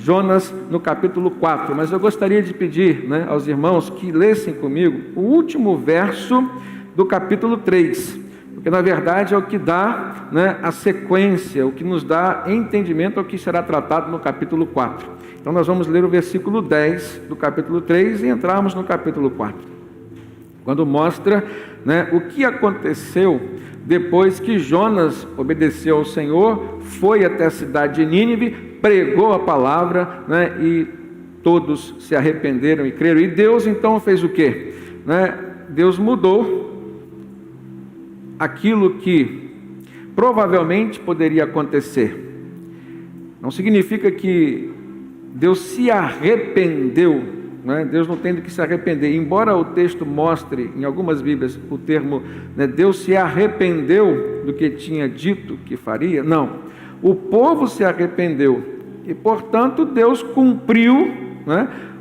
Jonas no capítulo 4, mas eu gostaria de pedir, aos irmãos que lessem comigo o último verso do capítulo 3, porque na verdade é o que dá a sequência, o que nos dá entendimento ao que será tratado no capítulo 4. Então nós vamos ler o versículo 10 do capítulo 3 e entrarmos no capítulo 4, quando mostra o que aconteceu depois que Jonas obedeceu ao Senhor, foi até a cidade de Nínive, pregou a palavra, e todos se arrependeram e creram. E Deus então fez o quê? Deus mudou aquilo que provavelmente poderia acontecer. Não significa que Deus se arrependeu, Deus não tem do que se arrepender, embora o texto mostre em algumas Bíblias o termo Deus se arrependeu do que tinha dito que faria. Não, o povo se arrependeu e portanto Deus cumpriu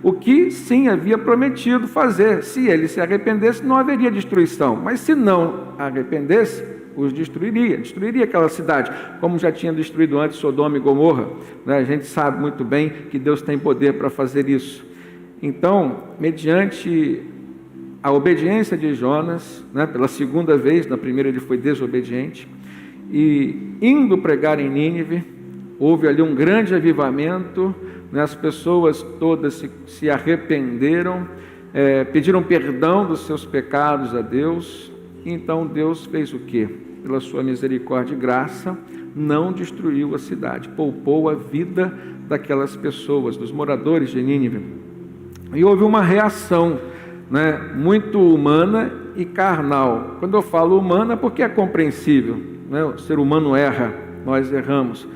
o que sim havia prometido fazer. Se ele se arrependesse, não haveria destruição, mas se não arrependesse, os destruiria aquela cidade, como já tinha destruído antes Sodoma e Gomorra. A gente sabe muito bem que Deus tem poder para fazer isso. Então, mediante a obediência de Jonas, pela segunda vez, na primeira ele foi desobediente, e indo pregar em Nínive, houve ali um grande avivamento, as pessoas todas se arrependeram, pediram perdão dos seus pecados a Deus. Então Deus fez o quê? Pela sua misericórdia e graça, não destruiu a cidade, poupou a vida daquelas pessoas, dos moradores de Nínive. E houve uma reação muito humana e carnal. Quando eu falo humana, porque é compreensível, o ser humano erra, nós erramos.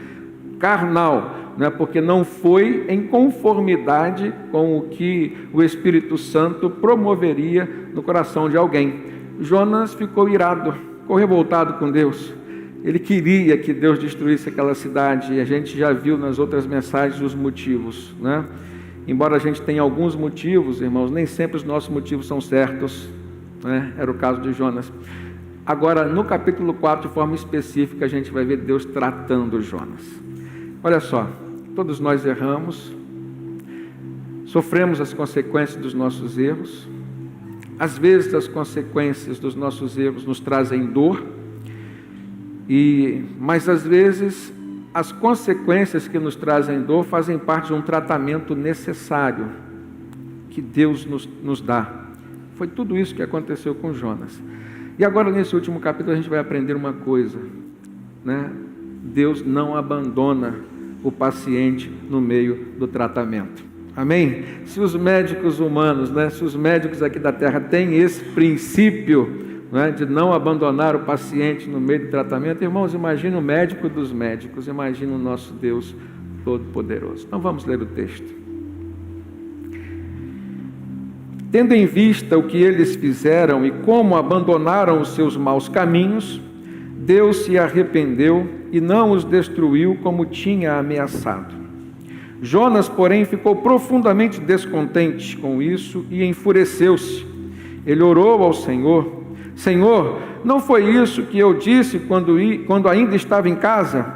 Carnal, porque não foi em conformidade com o que o Espírito Santo promoveria no coração de alguém. Jonas ficou irado, ficou revoltado com Deus. Ele queria que Deus destruísse aquela cidade, e a gente já viu nas outras mensagens os motivos, Embora a gente tenha alguns motivos, irmãos, nem sempre os nossos motivos são certos, Era o caso de Jonas. Agora, no capítulo 4, de forma específica, a gente vai ver Deus tratando Jonas. Olha só, todos nós erramos, sofremos as consequências dos nossos erros. Às vezes as consequências dos nossos erros nos trazem dor, mas às vezes as consequências que nos trazem dor fazem parte de um tratamento necessário que Deus nos dá. Foi tudo isso que aconteceu com Jonas. E agora nesse último capítulo a gente vai aprender uma coisa, Deus não abandona o paciente no meio do tratamento. Amém? Se os médicos humanos, se os médicos aqui da terra têm esse princípio, de não abandonar o paciente no meio do tratamento, irmãos, imagina o médico dos médicos, imagina o nosso Deus Todo-Poderoso. Então vamos ler o texto. Tendo em vista o que eles fizeram e como abandonaram os seus maus caminhos, Deus se arrependeu e não os destruiu como tinha ameaçado. Jonas, porém, ficou profundamente descontente com isso e enfureceu-se. Ele orou ao Senhor: Senhor, não foi isso que eu disse quando ainda estava em casa?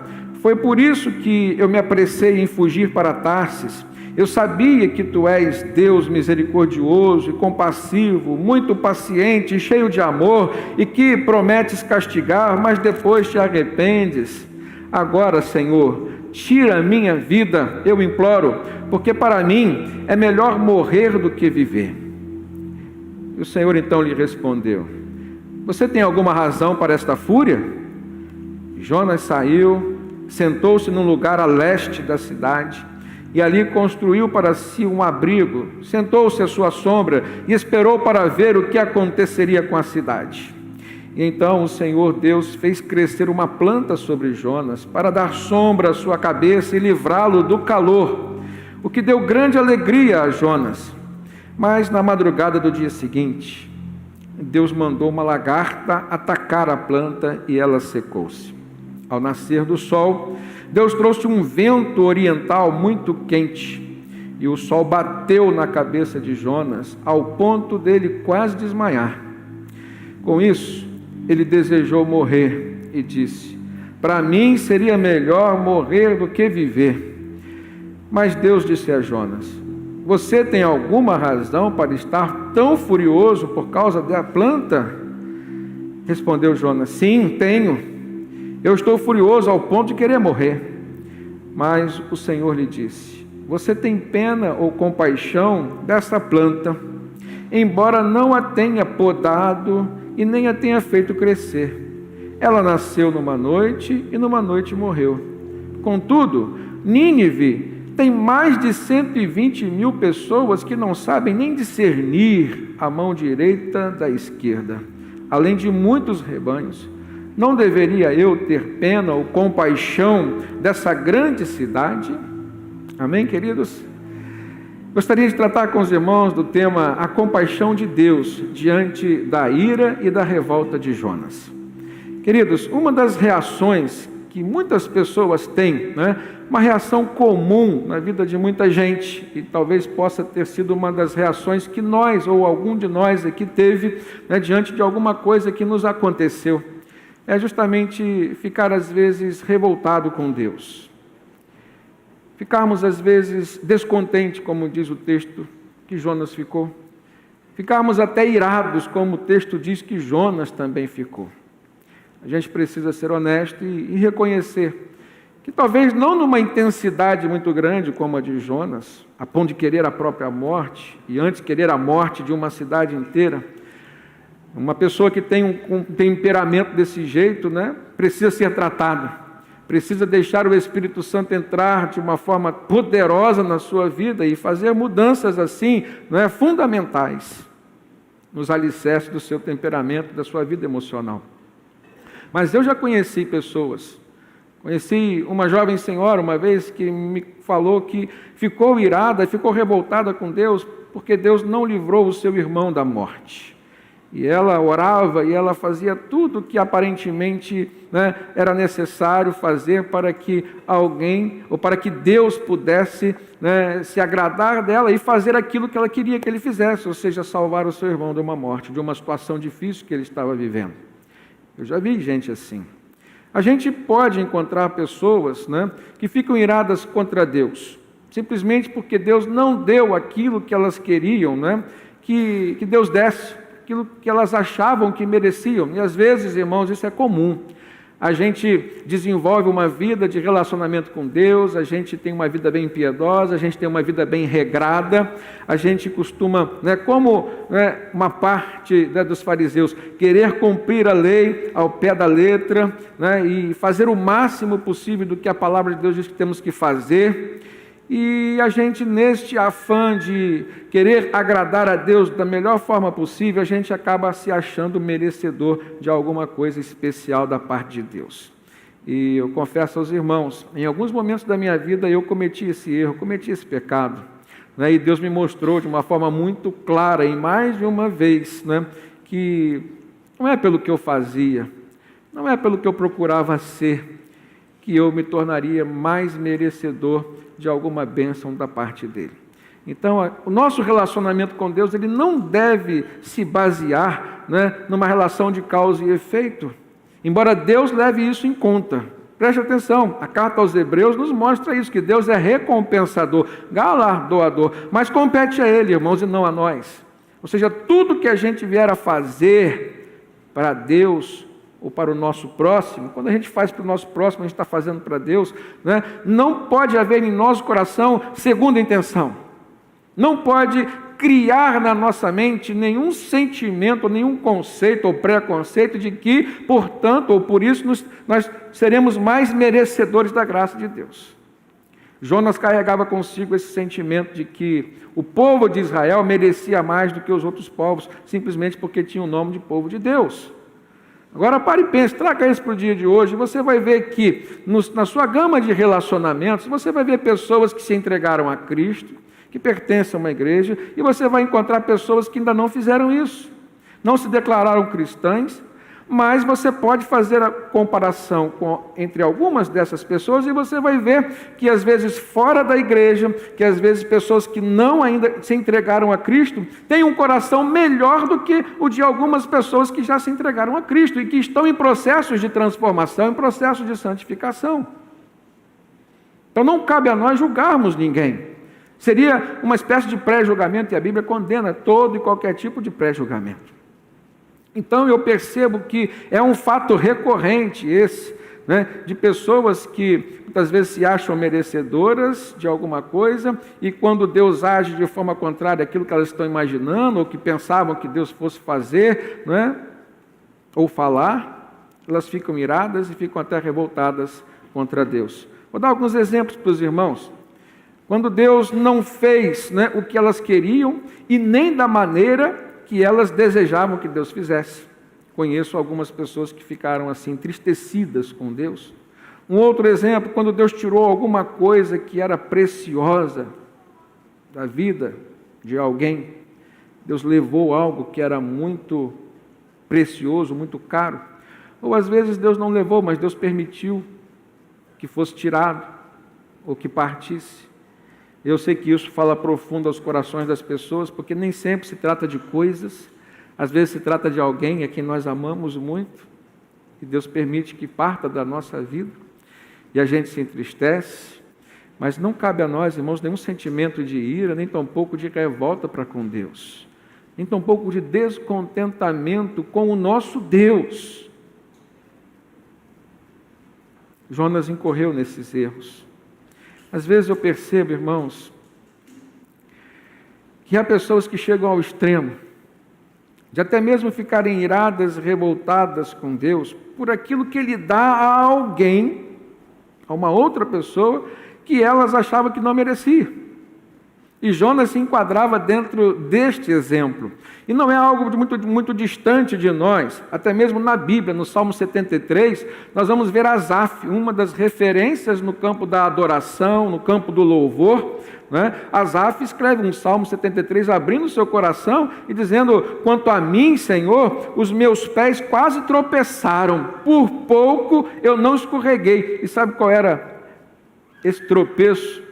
Foi por isso que eu me apressei em fugir para Tarsis. Eu sabia que tu és Deus misericordioso e compassivo, muito paciente e cheio de amor, e que prometes castigar, mas depois te arrependes. Agora, Senhor, tira a minha vida, eu imploro, porque para mim é melhor morrer do que viver. E o Senhor então lhe respondeu: você tem alguma razão para esta fúria? Jonas saiu, sentou-se num lugar a leste da cidade, e ali construiu para si um abrigo, sentou-se à sua sombra e esperou para ver o que aconteceria com a cidade. E então o Senhor Deus fez crescer uma planta sobre Jonas, para dar sombra à sua cabeça e livrá-lo do calor, o que deu grande alegria a Jonas. Mas na madrugada do dia seguinte, Deus mandou uma lagarta atacar a planta e ela secou-se. Ao nascer do sol, Deus trouxe um vento oriental muito quente, e o sol bateu na cabeça de Jonas, ao ponto dele quase desmaiar. Com isso, ele desejou morrer e disse: para mim seria melhor morrer do que viver. Mas Deus disse a Jonas: você tem alguma razão para estar tão furioso por causa da planta? Respondeu Jonas: sim, tenho. Eu estou furioso ao ponto de querer morrer. Mas o Senhor lhe disse: você tem pena ou compaixão dessa planta, embora não a tenha podado e nem a tenha feito crescer. Ela nasceu numa noite e numa noite morreu. Contudo, Nínive tem mais de 120.000 pessoas que não sabem nem discernir a mão direita da esquerda, além de muitos rebanhos. Não deveria eu ter pena ou compaixão dessa grande cidade? Amém, queridos? Gostaria de tratar com os irmãos do tema a compaixão de Deus diante da ira e da revolta de Jonas. Queridos, uma das reações que muitas pessoas têm, uma reação comum na vida de muita gente, e talvez possa ter sido uma das reações que nós, ou algum de nós aqui teve, diante de alguma coisa que nos aconteceu, é justamente ficar às vezes revoltado com Deus. Ficarmos às vezes descontentes, como diz o texto que Jonas ficou. Ficarmos até irados, como o texto diz que Jonas também ficou. A gente precisa ser honesto e reconhecer que talvez não numa intensidade muito grande como a de Jonas, a ponto de querer a própria morte, e antes querer a morte de uma cidade inteira. Uma pessoa que tem um temperamento desse jeito, precisa ser tratada, precisa deixar o Espírito Santo entrar de uma forma poderosa na sua vida e fazer mudanças assim, fundamentais nos alicerces do seu temperamento, da sua vida emocional. Mas eu já conheci pessoas, conheci uma jovem senhora uma vez que me falou que ficou irada, ficou revoltada com Deus, porque Deus não livrou o seu irmão da morte. E ela orava e ela fazia tudo que aparentemente era necessário fazer para que alguém, ou para que Deus pudesse se agradar dela e fazer aquilo que ela queria que ele fizesse, ou seja, salvar o seu irmão de uma morte, de uma situação difícil que ele estava vivendo. Eu já vi gente assim. A gente pode encontrar pessoas que ficam iradas contra Deus, simplesmente porque Deus não deu aquilo que elas queriam, que Deus desse, aquilo que elas achavam que mereciam. E às vezes, irmãos, isso é comum. A gente desenvolve uma vida de relacionamento com Deus, a gente tem uma vida bem piedosa, a gente tem uma vida bem regrada, a gente costuma, como uma parte dos fariseus, querer cumprir a lei ao pé da letra, e fazer o máximo possível do que a palavra de Deus diz que temos que fazer. E a gente, neste afã de querer agradar a Deus da melhor forma possível, a gente acaba se achando merecedor de alguma coisa especial da parte de Deus. E eu confesso aos irmãos, em alguns momentos da minha vida eu cometi esse erro, cometi esse pecado, e Deus me mostrou de uma forma muito clara, e mais de uma vez, que não é pelo que eu fazia, não é pelo que eu procurava ser, que eu me tornaria mais merecedor de alguma bênção da parte dele. Então, o nosso relacionamento com Deus, ele não deve se basear numa relação de causa e efeito, embora Deus leve isso em conta. Preste atenção, a carta aos Hebreus nos mostra isso, que Deus é recompensador, galardoador, mas compete a Ele, irmãos, e não a nós. Ou seja, tudo que a gente vier a fazer para Deus ou para o nosso próximo, quando a gente faz para o nosso próximo, a gente está fazendo para Deus, não pode haver em nosso coração segunda intenção. Não pode criar na nossa mente nenhum sentimento, nenhum conceito ou preconceito de que, portanto, ou por isso, nós seremos mais merecedores da graça de Deus. Jonas carregava consigo esse sentimento de que o povo de Israel merecia mais do que os outros povos, simplesmente porque tinha o nome de povo de Deus. Agora pare e pense, traga isso para o dia de hoje, você vai ver que na sua gama de relacionamentos, você vai ver pessoas que se entregaram a Cristo, que pertencem a uma igreja, e você vai encontrar pessoas que ainda não fizeram isso, não se declararam cristãs, mas você pode fazer a comparação entre algumas dessas pessoas e você vai ver que às vezes fora da igreja, que às vezes pessoas que não ainda se entregaram a Cristo, têm um coração melhor do que o de algumas pessoas que já se entregaram a Cristo e que estão em processos de transformação, em processos de santificação. Então não cabe a nós julgarmos ninguém. Seria uma espécie de pré-julgamento, e a Bíblia condena todo e qualquer tipo de pré-julgamento. Então eu percebo que é um fato recorrente esse, né, de pessoas que muitas vezes se acham merecedoras de alguma coisa, e quando Deus age de forma contrária àquilo que elas estão imaginando, ou que pensavam que Deus fosse fazer, né, ou falar, elas ficam iradas e ficam até revoltadas contra Deus. Vou dar alguns exemplos para os irmãos. Quando Deus não fez, né, o que elas queriam e nem da maneira que elas desejavam que Deus fizesse. Conheço algumas pessoas que ficaram assim entristecidas com Deus. Um outro exemplo, quando Deus tirou alguma coisa que era preciosa da vida de alguém, Deus levou algo que era muito precioso, muito caro. Ou às vezes Deus não levou, mas Deus permitiu que fosse tirado ou que partisse. Eu sei que isso fala profundo aos corações das pessoas, porque nem sempre se trata de coisas, às vezes se trata de alguém a quem nós amamos muito, e Deus permite que parta da nossa vida, e a gente se entristece, mas não cabe a nós, irmãos, nenhum sentimento de ira, nem tampouco de revolta para com Deus, nem tampouco de descontentamento com o nosso Deus. Jonas incorreu nesses erros. Às vezes eu percebo, irmãos, que há pessoas que chegam ao extremo de até mesmo ficarem iradas, revoltadas com Deus por aquilo que Ele dá a alguém, a uma outra pessoa, que elas achavam que não merecia. E Jonas se enquadrava dentro deste exemplo. E não é algo muito distante de nós, até mesmo na Bíblia, no Salmo 73, nós vamos ver Asaf, uma das referências no campo da adoração, no campo do louvor, né? Asaf escreve um Salmo 73 abrindo seu coração e dizendo: quanto a mim, Senhor, os meus pés quase tropeçaram, por pouco eu não escorreguei. E sabe qual era esse tropeço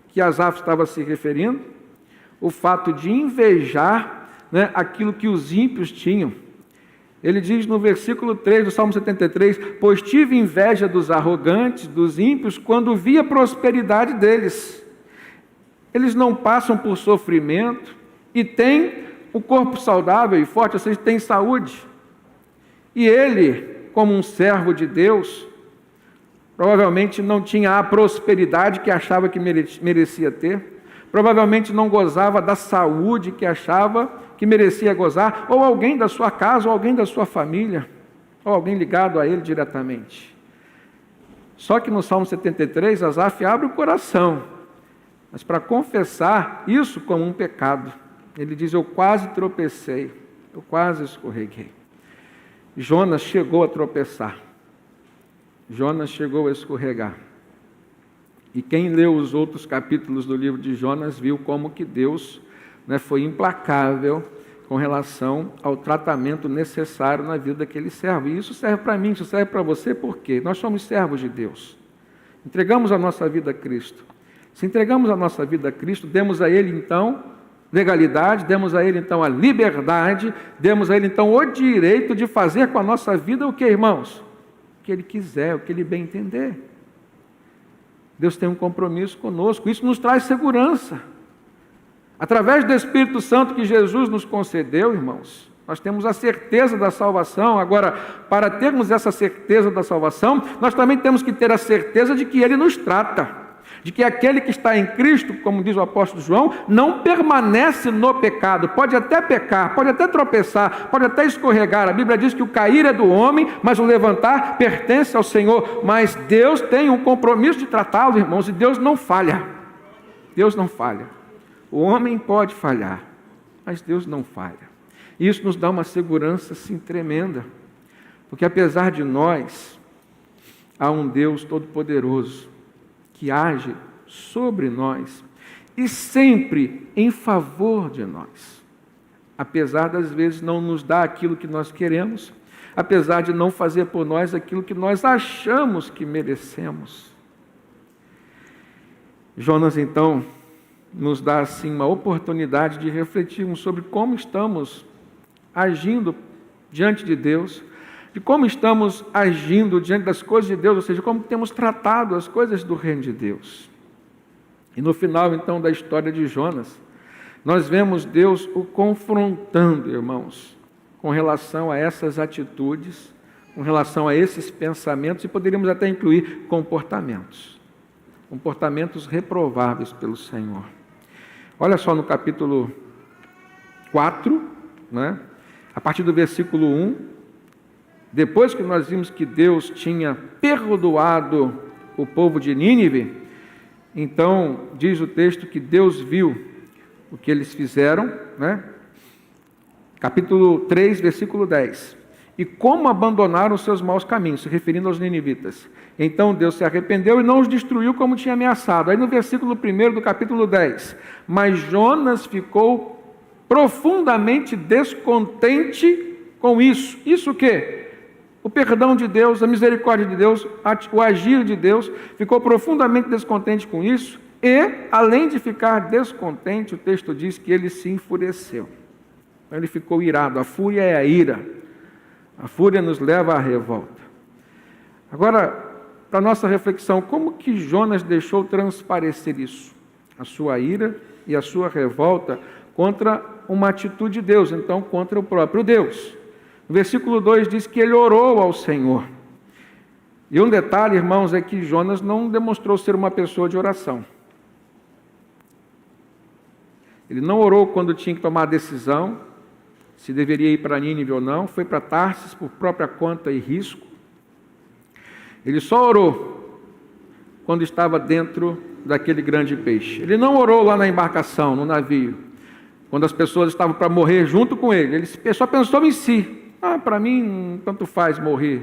que Asaf estava se referindo? O fato de invejar, né, aquilo que os ímpios tinham. Ele diz no versículo 3 do Salmo 73, pois tive inveja dos arrogantes, dos ímpios, quando vi a prosperidade deles. Eles não passam por sofrimento e têm o corpo saudável e forte, ou seja, têm saúde. E ele, como um servo de Deus, provavelmente não tinha a prosperidade que achava que merecia ter, provavelmente não gozava da saúde que achava que merecia gozar, ou alguém da sua casa, ou alguém da sua família, ou alguém ligado a ele diretamente. Só que no Salmo 73, Asaf abre o coração, mas para confessar isso como um pecado. Ele diz: eu quase tropecei, eu quase escorreguei. Jonas chegou a tropeçar. Jonas chegou a escorregar. E quem leu os outros capítulos do livro de Jonas viu como que Deus, né, foi implacável com relação ao tratamento necessário na vida daquele servo. E isso serve para mim, isso serve para você, por quê? Nós somos servos de Deus. Entregamos a nossa vida a Cristo. Se entregamos a nossa vida a Cristo, demos a Ele então legalidade, demos a Ele então a liberdade, demos a Ele então o direito de fazer com a nossa vida o que, irmãos? O que Ele quiser, o que Ele bem entender. Deus tem um compromisso conosco, isso nos traz segurança. Através do Espírito Santo que Jesus nos concedeu, irmãos, nós temos a certeza da salvação. Agora, para termos essa certeza da salvação, nós também temos que ter a certeza de que Ele nos trata. De que aquele que está em Cristo, como diz o apóstolo João, não permanece no pecado, pode até pecar, pode até tropeçar, pode até escorregar. A Bíblia diz que o cair é do homem, mas o levantar pertence ao Senhor. Mas Deus tem um compromisso de tratá-lo, irmãos, e Deus não falha. Deus não falha. O homem pode falhar, mas Deus não falha. E isso nos dá uma segurança, sim, tremenda, porque apesar de nós, há um Deus todo-poderoso, que age sobre nós e sempre em favor de nós. Apesar das vezes não nos dar aquilo que nós queremos, apesar de não fazer por nós aquilo que nós achamos que merecemos. Jonas, então, nos dá assim uma oportunidade de refletirmos sobre como estamos agindo diante de Deus, de como estamos agindo diante das coisas de Deus, ou seja, como temos tratado as coisas do reino de Deus. E no final, então, da história de Jonas, nós vemos Deus o confrontando, irmãos, com relação a essas atitudes, com relação a esses pensamentos, e poderíamos até incluir comportamentos reprováveis pelo Senhor. Olha só no capítulo 4, né? A partir do versículo 1, depois que nós vimos que Deus tinha perdoado o povo de Nínive, então diz o texto que Deus viu o que eles fizeram, né? Capítulo 3, versículo 10. E como abandonaram os seus maus caminhos, se referindo aos ninivitas. Então Deus se arrependeu e não os destruiu como tinha ameaçado. Aí no versículo 1 do capítulo 10. Mas Jonas ficou profundamente descontente com isso. Isso o quê? O perdão de Deus, a misericórdia de Deus, o agir de Deus. Ficou profundamente descontente com isso. E, além de ficar descontente, o texto diz que ele se enfureceu. Então ele ficou irado. A fúria é a ira. A fúria nos leva à revolta. Agora, para a nossa reflexão, como que Jonas deixou transparecer isso? A sua ira e a sua revolta contra uma atitude de Deus, então contra o próprio Deus. No versículo 2 diz que ele orou ao Senhor. E um detalhe, irmãos, é que Jonas não demonstrou ser uma pessoa de oração. Ele não orou quando tinha que tomar a decisão, se deveria ir para Nínive ou não, foi para Tarsis por própria conta e risco. Ele só orou quando estava dentro daquele grande peixe. Ele não orou lá na embarcação, no navio, quando as pessoas estavam para morrer junto com ele. Ele só pensou em si. Para mim, tanto faz morrer.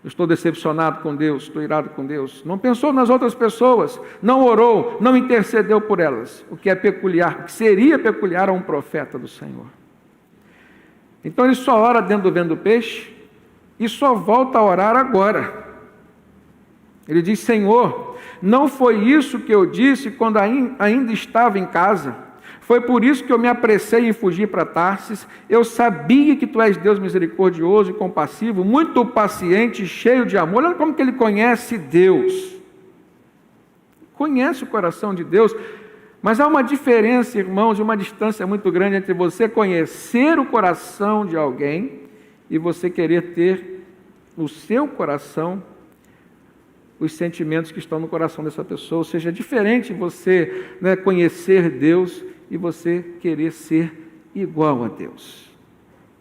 Eu estou decepcionado com Deus, estou irado com Deus. Não pensou nas outras pessoas, não orou, não intercedeu por elas, o que é peculiar, o que seria peculiar a um profeta do Senhor. Então ele só ora dentro do vento do peixe e só volta a orar agora. Ele diz: Senhor, não foi isso que eu disse quando ainda estava em casa? Foi por isso que eu me apressei em fugir para Tarsis. Eu sabia que tu és Deus misericordioso e compassivo, muito paciente, cheio de amor. Olha como que ele conhece Deus. Conhece o coração de Deus. Mas há uma diferença, irmãos, de uma distância muito grande entre você conhecer o coração de alguém e você querer ter no seu coração os sentimentos que estão no coração dessa pessoa. Ou seja, é diferente você, conhecer Deus e você querer ser igual a Deus.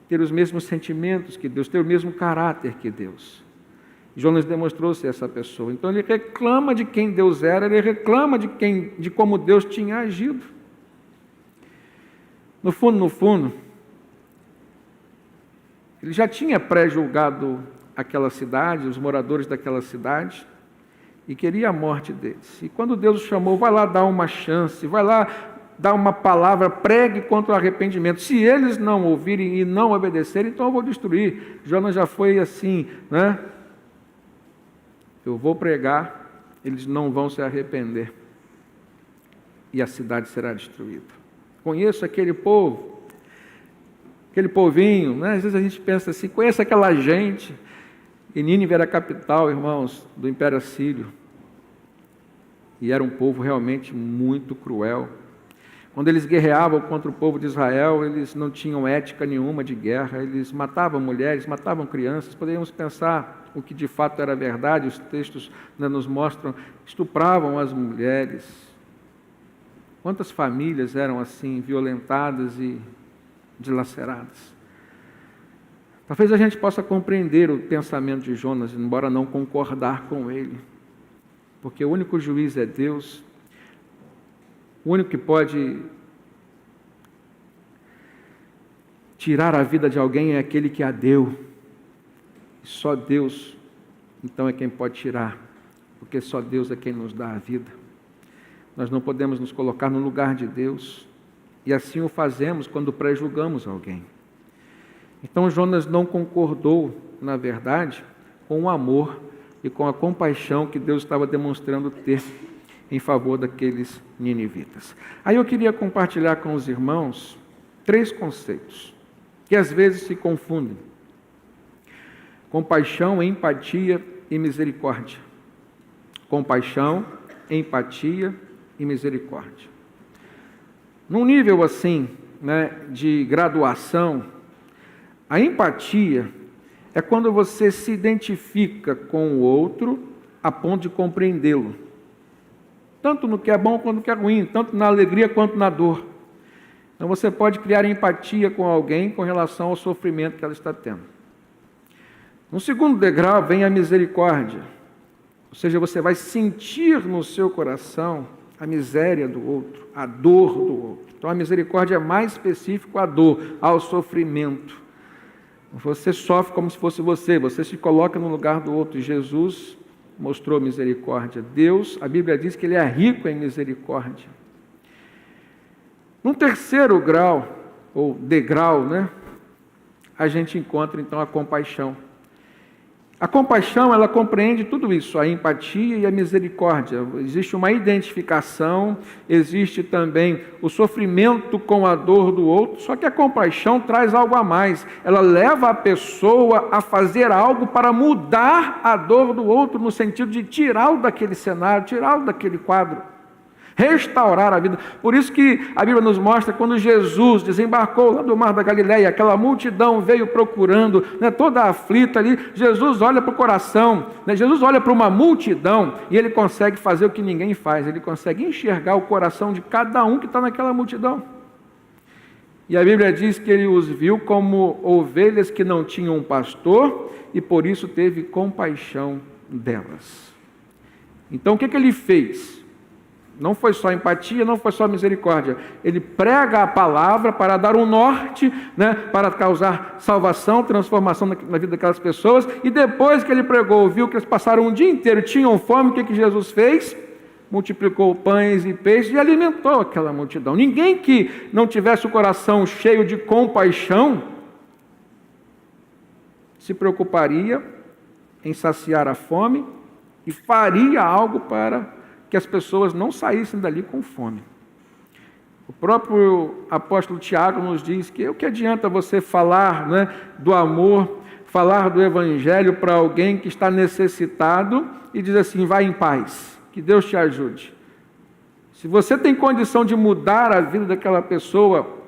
Ter os mesmos sentimentos que Deus, ter o mesmo caráter que Deus. Jonas demonstrou ser essa pessoa. Então ele reclama de quem Deus era, ele reclama de como Deus tinha agido. No fundo, ele já tinha pré-julgado aquela cidade, os moradores daquela cidade, e queria a morte deles. E quando Deus o chamou, vai lá dar uma chance, vai lá dar uma palavra, pregue contra o arrependimento. Se eles não ouvirem e não obedecerem, então eu vou destruir. Jonas já foi assim, Eu vou pregar, eles não vão se arrepender. E a cidade será destruída. Conheço aquele povo, aquele povinho, Às vezes a gente pensa assim, conheço aquela gente. E Nínive era a capital, irmãos, do Império Assírio. E era um povo realmente muito cruel. Quando eles guerreavam contra o povo de Israel, eles não tinham ética nenhuma de guerra, eles matavam mulheres, matavam crianças. Poderíamos pensar o que de fato era verdade, os textos nos mostram, estupravam as mulheres. Quantas famílias eram assim, violentadas e dilaceradas? Talvez a gente possa compreender o pensamento de Jonas, embora não concordar com ele, porque o único juiz é Deus. O único que pode tirar a vida de alguém é aquele que a deu. Só Deus, então, é quem pode tirar, porque só Deus é quem nos dá a vida. Nós não podemos nos colocar no lugar de Deus, e assim o fazemos quando pré-julgamos alguém. Então Jonas não concordou, na verdade, com o amor e com a compaixão que Deus estava demonstrando ter em favor daqueles ninivitas. Aí eu queria compartilhar com os irmãos 3 conceitos, que às vezes se confundem. Compaixão, empatia e misericórdia. Compaixão, empatia e misericórdia. Num nível assim, de graduação, a empatia é quando você se identifica com o outro a ponto de compreendê-lo. Tanto no que é bom quanto no que é ruim, tanto na alegria quanto na dor. Então você pode criar empatia com alguém com relação ao sofrimento que ela está tendo. No segundo degrau vem a misericórdia. Ou seja, você vai sentir no seu coração a miséria do outro, a dor do outro. Então a misericórdia é mais específico à dor, ao sofrimento. Você sofre como se fosse você se coloca no lugar do outro. E Jesus mostrou misericórdia. Deus, a Bíblia diz que Ele é rico em misericórdia. Num terceiro grau, ou degrau, a gente encontra então a compaixão. A compaixão, ela compreende tudo isso, a empatia e a misericórdia. Existe uma identificação, existe também o sofrimento com a dor do outro, só que a compaixão traz algo a mais. Ela leva a pessoa a fazer algo para mudar a dor do outro, no sentido de tirá-lo daquele cenário, tirá-lo daquele quadro. Restaurar a vida. Por isso que a Bíblia nos mostra quando Jesus desembarcou lá do Mar da Galileia, aquela multidão veio procurando, toda aflita ali, Jesus olha para o coração, Jesus olha para uma multidão e Ele consegue fazer o que ninguém faz, Ele consegue enxergar o coração de cada um que está naquela multidão. E a Bíblia diz que Ele os viu como ovelhas que não tinham um pastor e por isso teve compaixão delas. Então o que Ele fez? Não foi só empatia, não foi só misericórdia. Ele prega a palavra para dar um norte, para causar salvação, transformação na vida daquelas pessoas. E depois que ele pregou, viu que eles passaram um dia inteiro, tinham fome, o que Jesus fez? Multiplicou pães e peixes e alimentou aquela multidão. Ninguém que não tivesse o coração cheio de compaixão se preocuparia em saciar a fome e faria algo para que as pessoas não saíssem dali com fome. O próprio apóstolo Tiago nos diz que o que adianta você falar do amor, falar do evangelho para alguém que está necessitado e diz assim, vai em paz, que Deus te ajude. Se você tem condição de mudar a vida daquela pessoa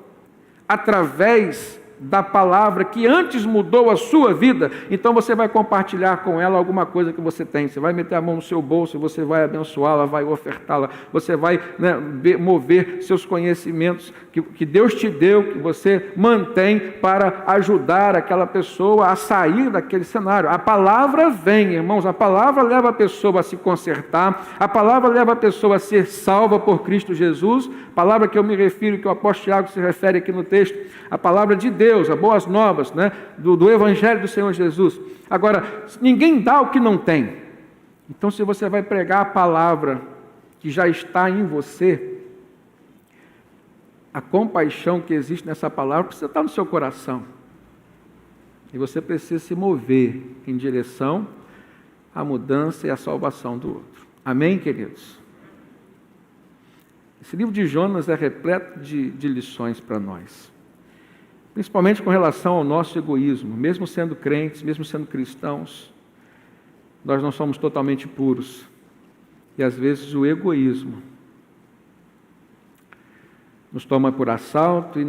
através da palavra que antes mudou a sua vida, então você vai compartilhar com ela alguma coisa que você tem, você vai meter a mão no seu bolso, você vai abençoá-la, vai ofertá-la, você vai mover seus conhecimentos que Deus te deu, que você mantém para ajudar aquela pessoa a sair daquele cenário. A palavra vem, irmãos, a palavra leva a pessoa a se consertar, a palavra leva a pessoa a ser salva por Cristo Jesus, palavra que eu me refiro, que o apóstolo Tiago se refere aqui no texto, a palavra de Deus, as boas novas, do Evangelho do Senhor Jesus. Agora, ninguém dá o que não tem. Então, se você vai pregar a palavra que já está em você, a compaixão que existe nessa palavra precisa estar no seu coração. E você precisa se mover em direção à mudança e à salvação do outro. Amém, queridos? Esse livro de Jonas é repleto de lições para nós. Principalmente com relação ao nosso egoísmo. Mesmo sendo crentes, mesmo sendo cristãos, nós não somos totalmente puros. E às vezes o egoísmo nos toma por assalto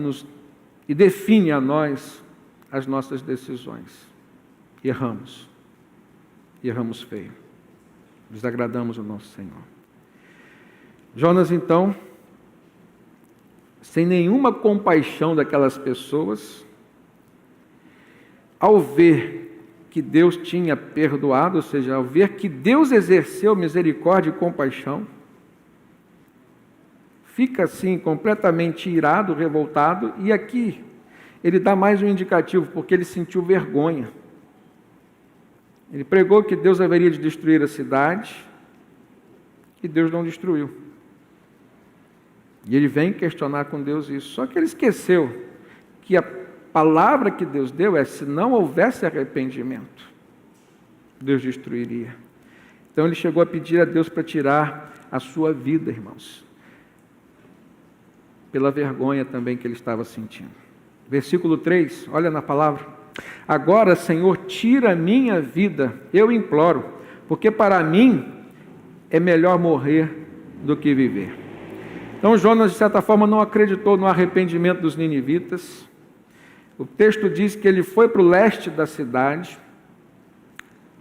e define a nós as nossas decisões. Erramos. E erramos feio. Desagradamos o nosso Senhor. Jonas, então, sem nenhuma compaixão daquelas pessoas, ao ver que Deus tinha perdoado, ou seja, ao ver que Deus exerceu misericórdia e compaixão, fica assim completamente irado, revoltado, e aqui ele dá mais um indicativo, porque ele sentiu vergonha. Ele pregou que Deus haveria de destruir a cidade, e Deus não destruiu. E ele vem questionar com Deus isso. Só que ele esqueceu que a palavra que Deus deu é: se não houvesse arrependimento, Deus destruiria. Então ele chegou a pedir a Deus para tirar a sua vida, irmãos, pela vergonha também que ele estava sentindo. Versículo 3, olha na palavra. Agora, Senhor, tira a minha vida, eu imploro, porque para mim é melhor morrer do que viver. Então Jonas, de certa forma, não acreditou no arrependimento dos ninivitas. O texto diz que ele foi para o leste da cidade,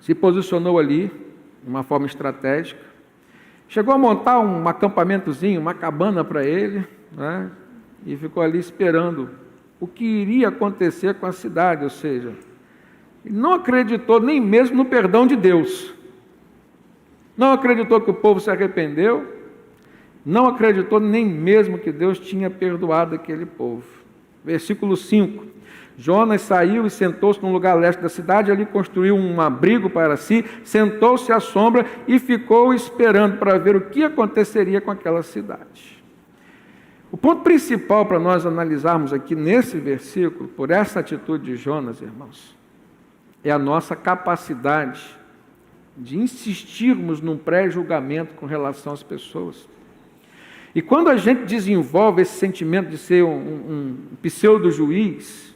se posicionou ali, de uma forma estratégica, chegou a montar um acampamentozinho, uma cabana para ele, né? E ficou ali esperando o que iria acontecer com a cidade, ou seja, ele não acreditou nem mesmo no perdão de Deus, não acreditou que o povo se arrependeu, não acreditou nem mesmo que Deus tinha perdoado aquele povo. Versículo 5, Jonas saiu e sentou-se num lugar leste da cidade, ali construiu um abrigo para si, sentou-se à sombra e ficou esperando para ver o que aconteceria com aquela cidade. O ponto principal para nós analisarmos aqui nesse versículo, por essa atitude de Jonas, irmãos, é a nossa capacidade de insistirmos num pré-julgamento com relação às pessoas. E quando a gente desenvolve esse sentimento de ser um pseudo-juiz,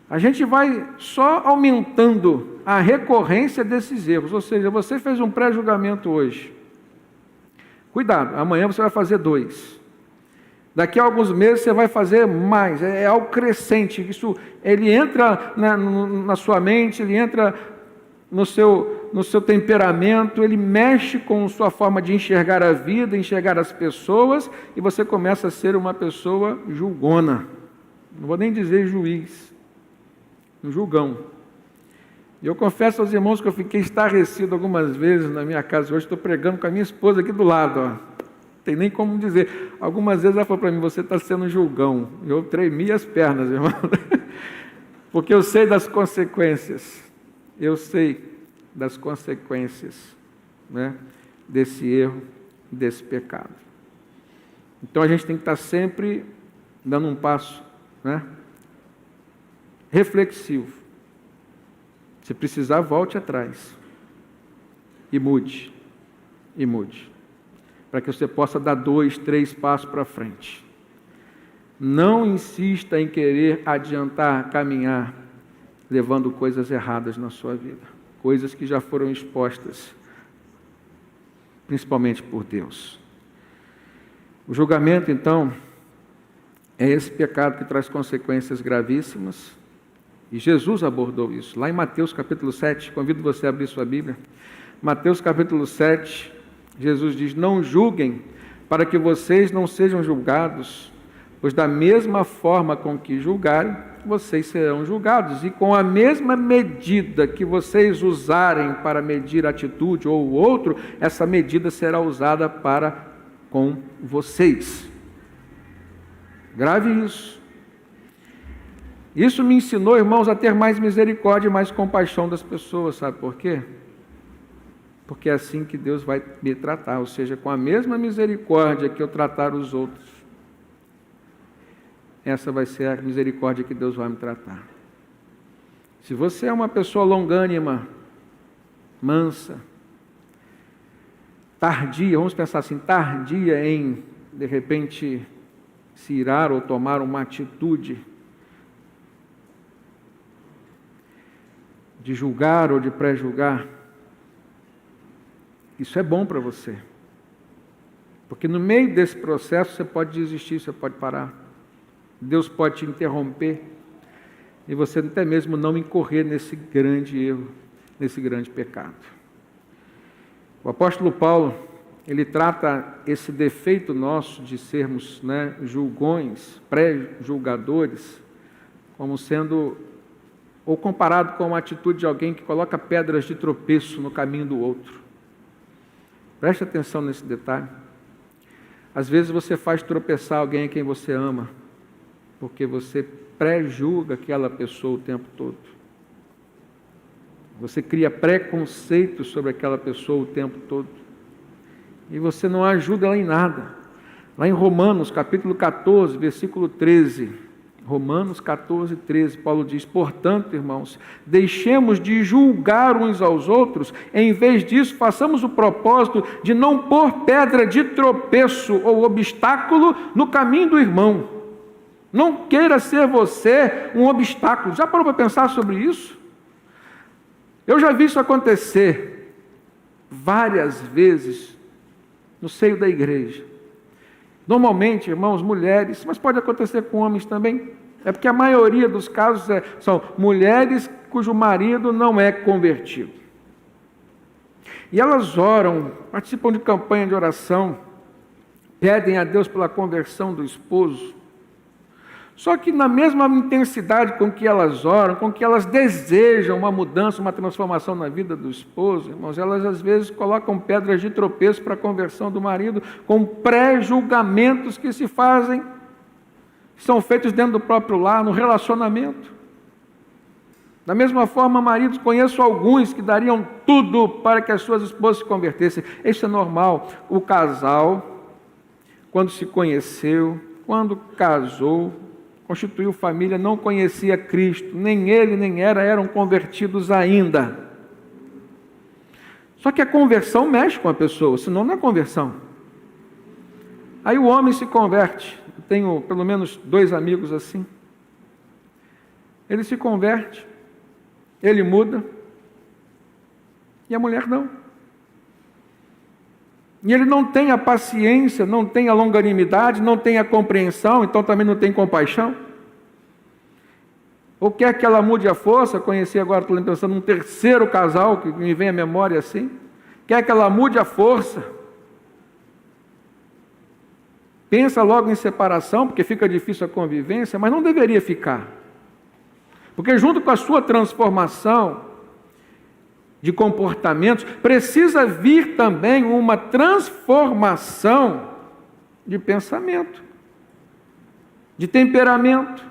a gente vai só aumentando a recorrência desses erros. Ou seja, você fez um pré-julgamento hoje. Cuidado, amanhã você vai fazer 2. Daqui a alguns meses você vai fazer mais. É algo crescente. Isso, ele entra na sua mente, ele entra no seu temperamento, ele mexe com sua forma de enxergar a vida, enxergar as pessoas, e você começa a ser uma pessoa julgona. Não vou nem dizer juiz, um julgão. E eu confesso aos irmãos que eu fiquei estarrecido algumas vezes na minha casa. Hoje estou pregando com a minha esposa aqui do lado, ó. Não tem nem como dizer. Algumas vezes ela falou para mim, você está sendo julgão. Eu tremi as pernas, irmão. Porque eu sei das consequências. Eu sei das consequências, né, desse erro, desse pecado. Então a gente tem que estar sempre dando um passo, né, reflexivo. Se precisar, volte atrás e mude, para que você possa dar 2, 3 passos para frente. Não insista em querer adiantar, caminhar, levando coisas erradas na sua vida, coisas que já foram expostas, principalmente por Deus. O julgamento, então, é esse pecado que traz consequências gravíssimas, e Jesus abordou isso, lá em Mateus capítulo 7, convido você a abrir sua Bíblia. Mateus capítulo 7, Jesus diz, não julguem, para que vocês não sejam julgados, pois da mesma forma com que julgarem, vocês serão julgados, e com a mesma medida que vocês usarem para medir a atitude ou o outro, essa medida será usada para com vocês. Grave isso. Isso me ensinou, irmãos, a ter mais misericórdia e mais compaixão das pessoas, sabe por quê? Porque é assim que Deus vai me tratar, ou seja, com a mesma misericórdia que eu tratar os outros, essa vai ser a misericórdia que Deus vai me tratar. Se você é uma pessoa longânima, mansa, tardia, vamos pensar assim, tardia em, de repente, se irar ou tomar uma atitude de julgar ou de pré-julgar, isso é bom para você. Porque no meio desse processo você pode desistir, você pode parar. Deus pode te interromper e você até mesmo não incorrer nesse grande erro, nesse grande pecado. O apóstolo Paulo, ele trata esse defeito nosso de sermos, né, julgões, pré-julgadores, como sendo, ou comparado com a atitude de alguém que coloca pedras de tropeço no caminho do outro. Preste atenção nesse detalhe. Às vezes você faz tropeçar alguém a quem você ama, porque você pré-julga aquela pessoa o tempo todo. Você cria preconceito sobre aquela pessoa o tempo todo. E você não ajuda ela em nada. Lá em Romanos, capítulo 14, versículo 13. Romanos 14, 13, Paulo diz, portanto, irmãos, deixemos de julgar uns aos outros, em vez disso, façamos o propósito de não pôr pedra de tropeço ou obstáculo no caminho do irmão. Não queira ser você um obstáculo. Já parou para pensar sobre isso? Eu já vi isso acontecer várias vezes no seio da igreja. Normalmente, irmãos, mulheres, mas pode acontecer com homens também. É porque a maioria dos casos são mulheres cujo marido não é convertido. E elas oram, participam de campanha de oração, pedem a Deus pela conversão do esposo. Só que na mesma intensidade com que elas oram, com que elas desejam uma mudança, uma transformação na vida do esposo, irmãos, elas às vezes colocam pedras de tropeço para a conversão do marido, com pré-julgamentos que se fazem, que são feitos dentro do próprio lar, no relacionamento. Da mesma forma, maridos, conheço alguns que dariam tudo para que as suas esposas se convertessem. Isso é normal. O casal, quando se conheceu, quando casou, constituiu família, não conhecia Cristo, nem ele nem ela eram convertidos ainda. Só que a conversão mexe com a pessoa, senão não é conversão. Aí o homem se converte. Eu tenho pelo menos 2 amigos assim. Ele se converte, ele muda, e a mulher não. E ele não tem a paciência, não tem a longanimidade, não tem a compreensão, então também não tem compaixão. Ou quer que ela mude a força, conheci agora, estou pensando num terceiro casal, que me vem à memória assim, quer que ela mude a força, pensa logo em separação, porque fica difícil a convivência, mas não deveria ficar. Porque junto com a sua transformação de comportamentos, precisa vir também uma transformação de pensamento, de temperamento.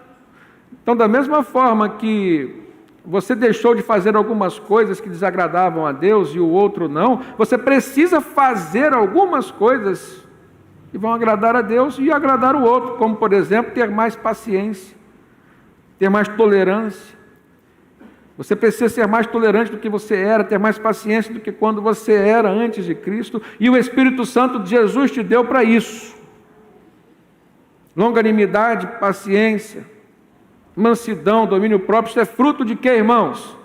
Então, da mesma forma que você deixou de fazer algumas coisas que desagradavam a Deus e o outro não, você precisa fazer algumas coisas que vão agradar a Deus e agradar o outro, como, por exemplo, ter mais paciência, ter mais tolerância. Você precisa ser mais tolerante do que você era, ter mais paciência do que quando você era antes de Cristo, e o Espírito Santo de Jesus te deu para isso. Longanimidade, paciência, mansidão, domínio próprio, isso é fruto de quê, irmãos?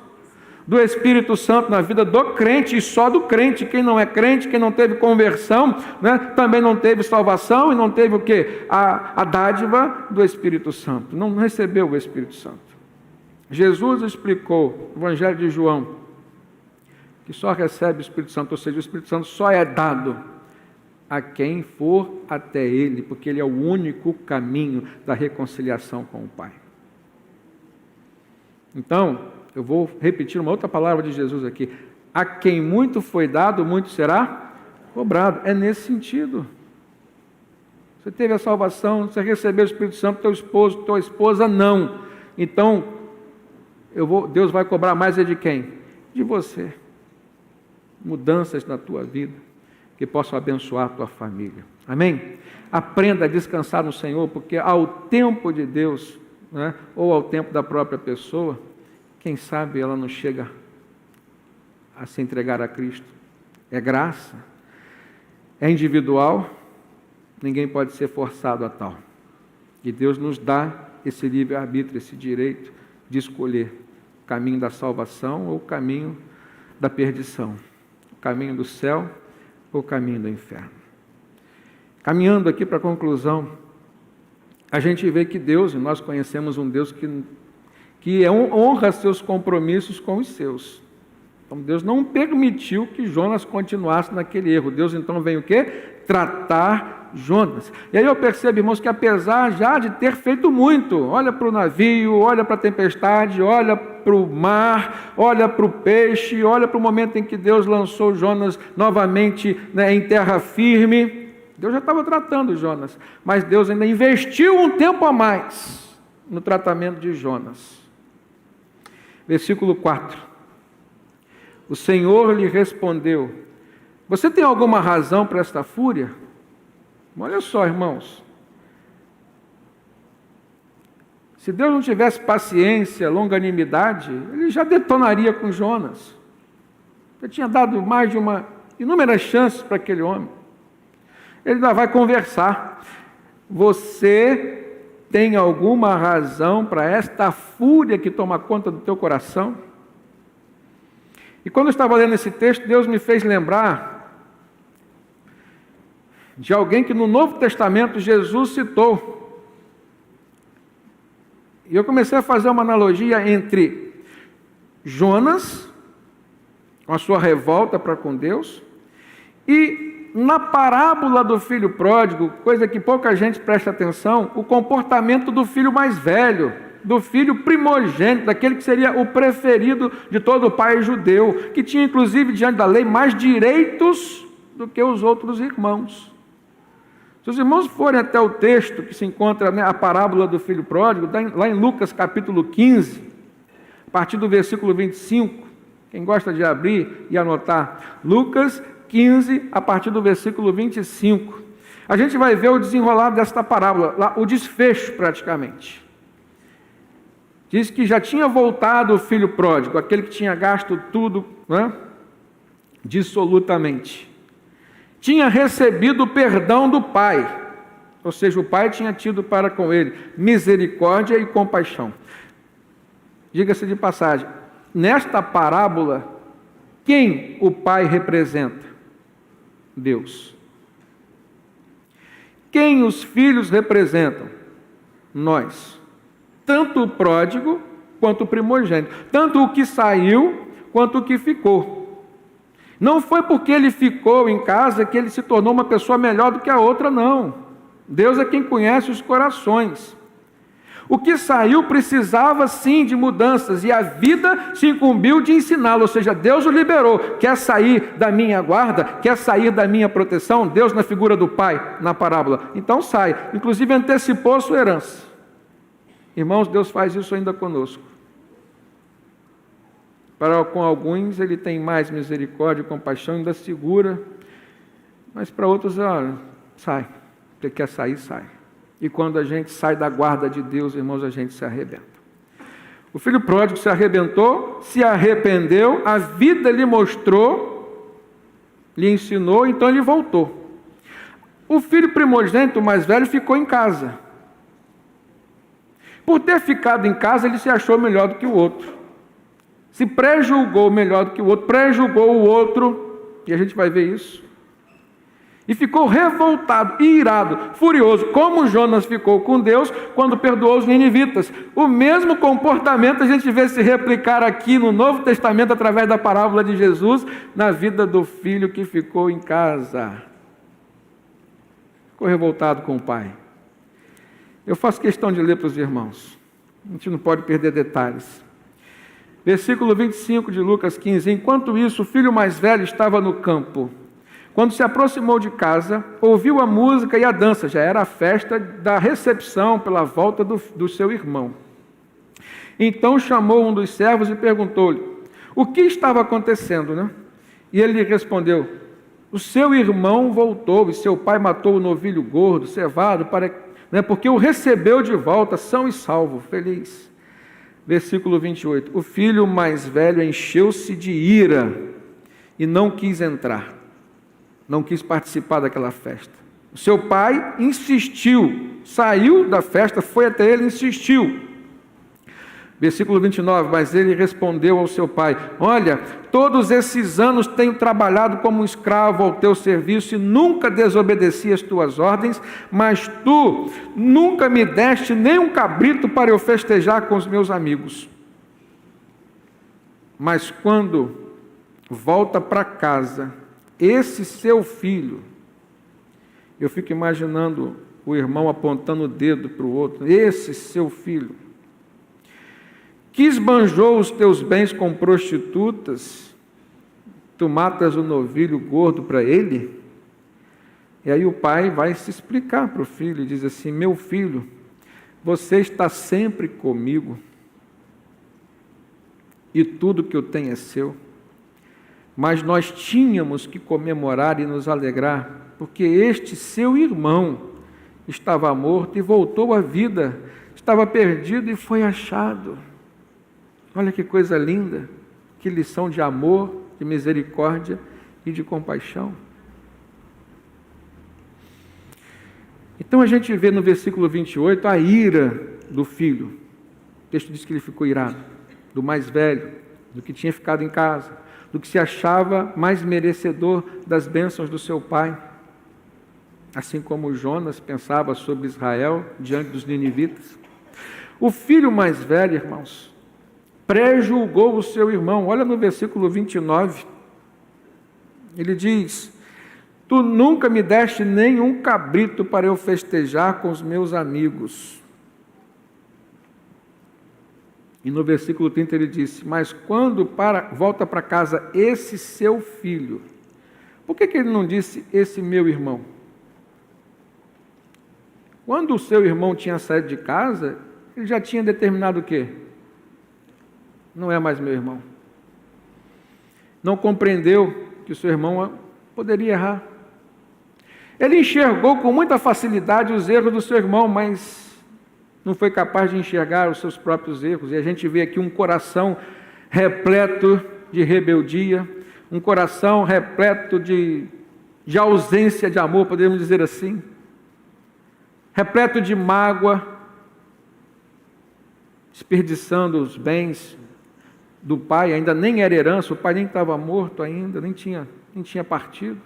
Do Espírito Santo na vida do crente, e só do crente. Quem não é crente, quem não teve conversão, né, também não teve salvação, e não teve o quê? A dádiva do Espírito Santo, não recebeu o Espírito Santo. Jesus explicou, no Evangelho de João, que só recebe o Espírito Santo, ou seja, o Espírito Santo só é dado a quem for até Ele, porque Ele é o único caminho da reconciliação com o Pai. Então, eu vou repetir uma outra palavra de Jesus aqui. A quem muito foi dado, muito será cobrado. É nesse sentido. Você teve a salvação, você recebeu o Espírito Santo, teu esposo, tua esposa, não. Então, Deus vai cobrar mais de quem? De você. Mudanças na tua vida, que possam abençoar a tua família. Amém? Aprenda a descansar no Senhor, porque ao tempo de Deus, né, ou ao tempo da própria pessoa, quem sabe ela não chega a se entregar a Cristo. É graça, é individual, ninguém pode ser forçado a tal. E Deus nos dá esse livre-arbítrio, esse direito de escolher o caminho da salvação ou o caminho da perdição, o caminho do céu ou o caminho do inferno. Caminhando aqui para a conclusão, a gente vê que Deus, e nós conhecemos um Deus que honra seus compromissos com os seus. Então Deus não permitiu que Jonas continuasse naquele erro. Deus então vem o quê? Tratar Jonas. E aí eu percebo, irmãos, que apesar já de ter feito muito, olha para o navio, olha para a tempestade, olha para o mar, olha para o peixe, olha para o momento em que Deus lançou Jonas novamente, né, em terra firme. Deus já estava tratando Jonas, mas Deus ainda investiu um tempo a mais no tratamento de Jonas. Versículo 4. O Senhor lhe respondeu: você tem alguma razão para esta fúria? Olha só, irmãos. Se Deus não tivesse paciência, longanimidade, Ele já detonaria com Jonas. Ele tinha dado mais de inúmeras chances para aquele homem. Ele ainda vai conversar. Você tem alguma razão para esta fúria que toma conta do teu coração? E quando eu estava lendo esse texto, Deus me fez lembrar de alguém que no Novo Testamento Jesus citou. E eu comecei a fazer uma analogia entre Jonas, com a sua revolta para com Deus, e na parábola do filho pródigo, coisa que pouca gente presta atenção, o comportamento do filho mais velho, do filho primogênito, daquele que seria o preferido de todo o pai judeu, que tinha inclusive diante da lei mais direitos do que os outros irmãos. Se os irmãos forem até o texto que se encontra, a parábola do filho pródigo, lá em Lucas capítulo 15, a partir do versículo 25, quem gosta de abrir e anotar, Lucas 15, a partir do versículo 25, a gente vai ver o desenrolar desta parábola, lá, o desfecho praticamente. Diz que já tinha voltado o filho pródigo, aquele que tinha gasto tudo, né, dissolutamente. Tinha recebido o perdão do pai, ou seja, o pai tinha tido para com ele misericórdia e compaixão. Diga-se de passagem, nesta parábola, quem o pai representa? Deus. Quem os filhos representam? Nós. Tanto o pródigo quanto o primogênito. Tanto o que saiu quanto o que ficou. Não foi porque ele ficou em casa que ele se tornou uma pessoa melhor do que a outra, não. Deus é quem conhece os corações. O que saiu precisava sim de mudanças, e a vida se incumbiu de ensiná-lo, ou seja, Deus o liberou. Quer sair da minha guarda? Quer sair da minha proteção? Deus na figura do pai, na parábola. Então sai, inclusive antecipou a sua herança. Irmãos, Deus faz isso ainda conosco. Com alguns ele tem mais misericórdia e compaixão, ainda segura, mas para outros, olha, sai. Você quer sair, sai. E quando a gente sai da guarda de Deus, irmãos, a gente se arrebenta. O filho pródigo se arrebentou, se arrependeu, a vida lhe mostrou, lhe ensinou, então ele voltou. O filho primogênito, o mais velho, ficou em casa. Por ter ficado em casa, ele se achou melhor do que o outro. Se prejulgou melhor do que o outro, prejulgou o outro, e a gente vai ver isso. E ficou revoltado, irado, furioso, como Jonas ficou com Deus quando perdoou os ninivitas. O mesmo comportamento a gente vê se replicar aqui no Novo Testamento, através da parábola de Jesus, na vida do filho que ficou em casa. Ficou revoltado com o pai. Eu faço questão de ler para os irmãos. A gente não pode perder detalhes. Versículo 25 de Lucas 15. Enquanto isso, o filho mais velho estava no campo. Quando se aproximou de casa, ouviu a música e a dança. Já era a festa da recepção pela volta do seu irmão. Então chamou um dos servos e perguntou-lhe o que estava acontecendo, né? E ele lhe respondeu: o seu irmão voltou e seu pai matou o novilho gordo, cevado, porque o recebeu de volta, são e salvo, feliz. Versículo 28. O filho mais velho encheu-se de ira e não quis entrar. Não quis participar daquela festa. O seu pai insistiu, saiu da festa, foi até ele e insistiu. Versículo 29, mas ele respondeu ao seu pai: olha, todos esses anos tenho trabalhado como um escravo ao teu serviço e nunca desobedeci as tuas ordens, mas tu nunca me deste nem um cabrito para eu festejar com os meus amigos. Mas quando volta para casa, esse seu filho, eu fico imaginando o irmão apontando o dedo para o outro, esse seu filho, que esbanjou os teus bens com prostitutas, tu matas o novilho gordo para ele? E aí o pai vai se explicar para o filho e diz assim: meu filho, você está sempre comigo e tudo que eu tenho é seu. Mas nós tínhamos que comemorar e nos alegrar, porque este seu irmão estava morto e voltou à vida, estava perdido e foi achado. Olha que coisa linda, que lição de amor, de misericórdia e de compaixão. Então a gente vê no versículo 28 a ira do filho. O texto diz que ele ficou irado, do mais velho, do que tinha ficado em casa, do que se achava mais merecedor das bênçãos do seu pai. Assim como Jonas pensava sobre Israel diante dos ninivitas. O filho mais velho, irmãos, pré-julgou o seu irmão. Olha no versículo 29. Ele diz: tu nunca me deste nenhum cabrito para eu festejar com os meus amigos. E no versículo 30 ele disse: mas quando volta para casa esse seu filho, por que ele não disse esse meu irmão? Quando o seu irmão tinha saído de casa, ele já tinha determinado o quê? Não é mais meu irmão. Não compreendeu que o seu irmão poderia errar. Ele enxergou com muita facilidade os erros do seu irmão, mas não foi capaz de enxergar os seus próprios erros. E a gente vê aqui um coração repleto de rebeldia, um coração repleto de ausência de amor, podemos dizer assim, repleto de mágoa, desperdiçando os bens do pai. Ainda nem era herança, o pai nem estava morto ainda, nem tinha partido.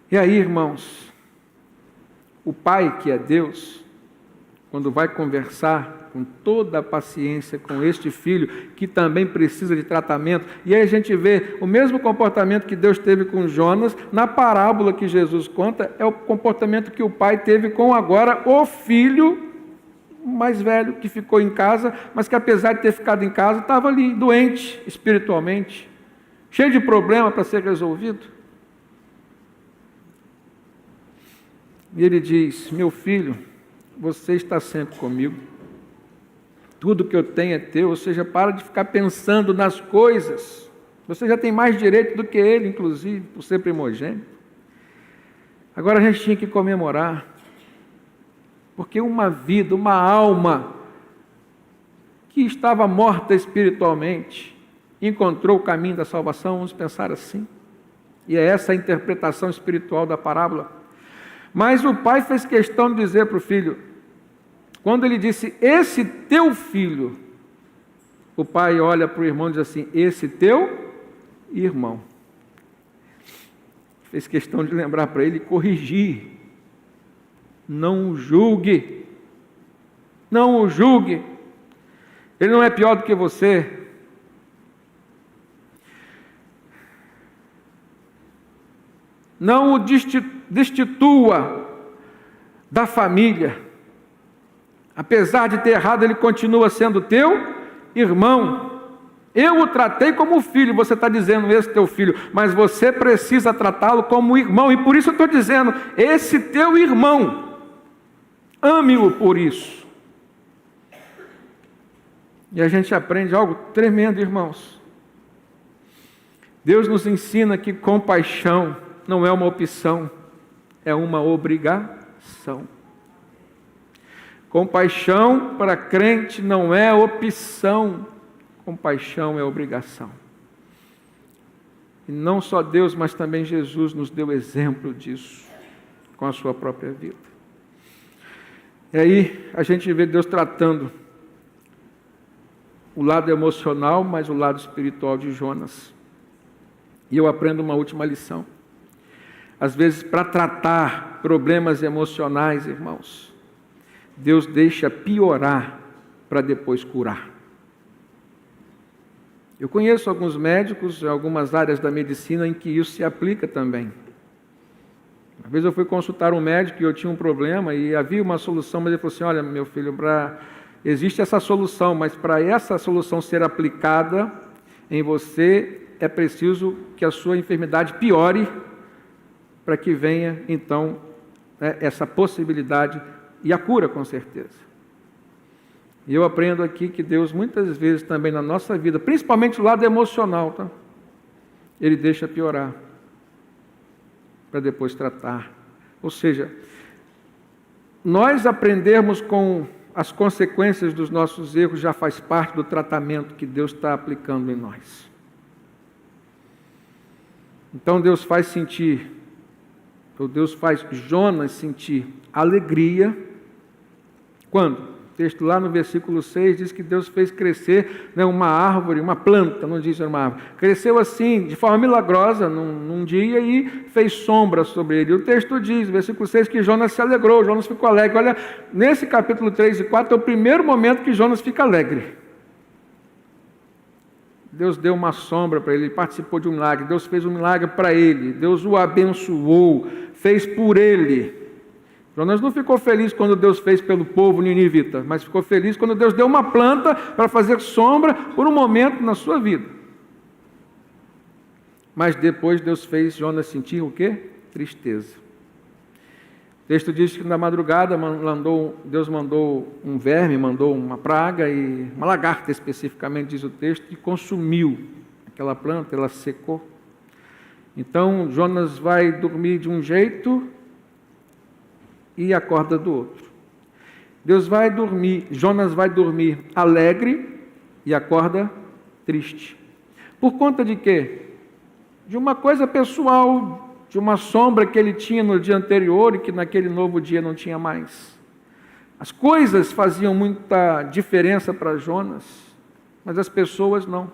E aí, irmãos, o pai, que é Deus, quando vai conversar com toda a paciência com este filho, que também precisa de tratamento, e aí a gente vê o mesmo comportamento que Deus teve com Jonas, na parábola que Jesus conta, é o comportamento que o pai teve com agora o filho mais velho, que ficou em casa, mas que apesar de ter ficado em casa, estava ali, doente espiritualmente, cheio de problema para ser resolvido. E ele diz: meu filho, você está sempre comigo, tudo que eu tenho é teu, ou seja, para de ficar pensando nas coisas, você já tem mais direito do que ele, inclusive, por ser primogênito. Agora a gente tinha que comemorar, porque uma vida, uma alma que estava morta espiritualmente, encontrou o caminho da salvação, vamos pensar assim, e é essa a interpretação espiritual da parábola. Mas o pai fez questão de dizer para o filho, quando ele disse, esse teu filho, o pai olha para o irmão e diz assim, esse teu irmão. Fez questão de lembrar para ele, corrigir. Não o julgue. Não o julgue. Ele não é pior do que você. Não o destitua da família. Apesar de ter errado, ele continua sendo teu irmão. Eu o tratei como filho, você está dizendo esse teu filho, mas você precisa tratá-lo como irmão, e por isso eu estou dizendo, esse teu irmão, ame-o por isso. E a gente aprende algo tremendo, irmãos. Deus nos ensina que compaixão não é uma opção, é uma obrigação. Compaixão para crente não é opção, compaixão é obrigação. E não só Deus, mas também Jesus nos deu exemplo disso, com a sua própria vida. E aí a gente vê Deus tratando o lado emocional, mas o lado espiritual de Jonas. E eu aprendo uma última lição. Às vezes, para tratar problemas emocionais, irmãos, Deus deixa piorar para depois curar. Eu conheço alguns médicos, em algumas áreas da medicina, em que isso se aplica também. Uma vez eu fui consultar um médico e eu tinha um problema e havia uma solução, mas ele falou assim, olha, meu filho, existe essa solução, mas para essa solução ser aplicada em você, é preciso que a sua enfermidade piore, para que venha, então, essa possibilidade e a cura, com certeza. E eu aprendo aqui que Deus, muitas vezes também na nossa vida, principalmente o lado emocional, tá? Ele deixa piorar, para depois tratar. Ou seja, nós aprendermos com as consequências dos nossos erros já faz parte do tratamento que Deus está aplicando em nós. Então Deus faz sentir ou Deus faz Jonas sentir alegria. Quando? O texto lá no versículo 6 diz que Deus fez crescer, né, uma árvore, uma planta, não diz uma árvore. Cresceu assim, de forma milagrosa, num dia, e fez sombra sobre ele. O texto diz, versículo 6, que Jonas se alegrou, Jonas ficou alegre. Olha, nesse capítulo 3 e 4 é o primeiro momento que Jonas fica alegre. Deus deu uma sombra para ele, ele participou de um milagre, Deus fez um milagre para ele, Deus o abençoou, fez por ele. Jonas não ficou feliz quando Deus fez pelo povo ninivita, mas ficou feliz quando Deus deu uma planta para fazer sombra por um momento na sua vida. Mas depois Deus fez Jonas sentir o quê? Tristeza. O texto diz que na madrugada Deus mandou um verme, mandou uma praga, e uma lagarta especificamente, diz o texto, que consumiu aquela planta, ela secou. Então Jonas vai dormir de um jeito e acorda do outro. Jonas vai dormir alegre e acorda triste. Por conta de quê? De uma coisa pessoal, de uma sombra que ele tinha no dia anterior e que naquele novo dia não tinha mais. As coisas faziam muita diferença para Jonas, mas as pessoas não.